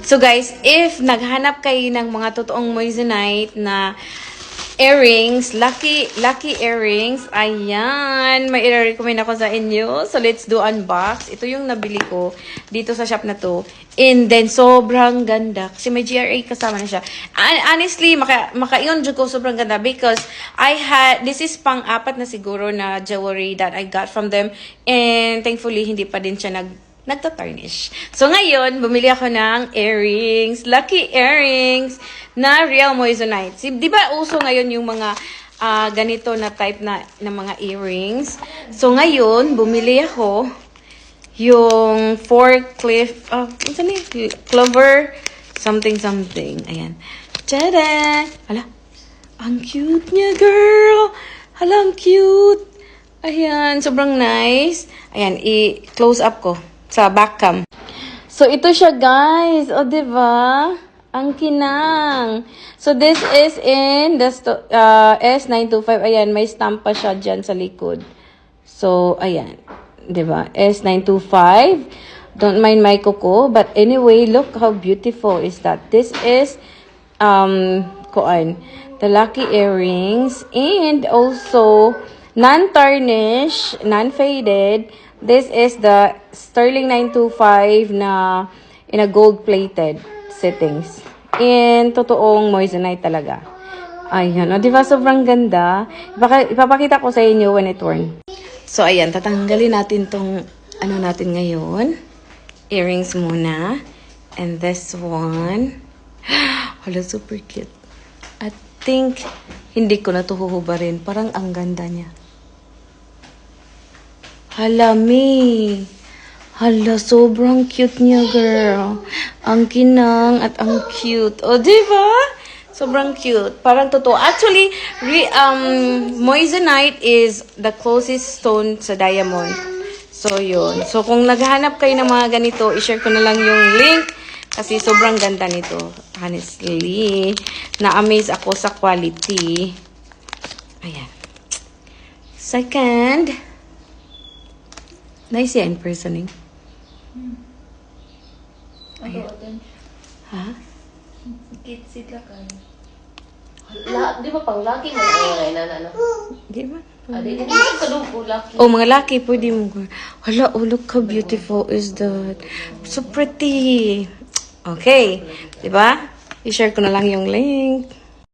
So guys, if naghanap kayo ng mga totoong moissanite na earrings, lucky earrings, ayan, may i-recommend ako sa inyo. So let's do unbox. Ito yung nabili ko dito sa shop na to. And then sobrang ganda kasi may GRA kasama na siya. Honestly, maka-iyon ko sobrang ganda because this is pang-apat na siguro na jewelry that I got from them, and thankfully hindi pa din siya nagta-tarnish. So ngayon, bumili ako ng earrings, lucky earrings na real moissanite. Di ba uso ngayon yung mga ganito na type na mga earrings? So ngayon, bumili ako yung clover something. Ayan. Tada! Hala, ang cute niya, girl! Hala, ang cute! Ayan, sobrang nice. Ayan, i-close up ko sa back cam. So, ito siya, guys. O, diba? Ang kinang. So, this is in the S925. Ayan, may stamp pa siya dyan sa likod. So, ayan. Diba? S925. Don't mind my kuko. But anyway, look how beautiful is that. This is, the lucky earrings. And also, non-tarnish, non-faded. This is the Sterling 925 na in a gold-plated settings. In totoong moissanite talaga. Ayan. O, diba? Sobrang ganda. Ipapakita ko sa inyo when it worn. So, ayan. Tatanggalin natin tong ano natin ngayon. Earrings muna. And this one. Hala, super cute. I think hindi ko na ito huhubarin. Parang ang ganda niya. Hala, me. Hala, sobrang cute niya, girl. Ang kinang at ang cute. O, diba? Sobrang cute. Parang totoo. Actually, moissanite is the closest stone sa diamond. So, yun. So, kung naghahanap kayo ng mga ganito, i-share ko na lang yung link. Kasi sobrang ganda nito. Honestly, na-amaze ako sa quality. Ayan. Second, nice yan in person, eh. Ha? Sit lang kayo. Di ba pang laki mo na ano? Di ba? Di ba kadungko laki? Oh, mga laki, pwede mo. Hala, oh, look how beautiful is that. So pretty. Okay. Di ba? I-share ko na lang yung link.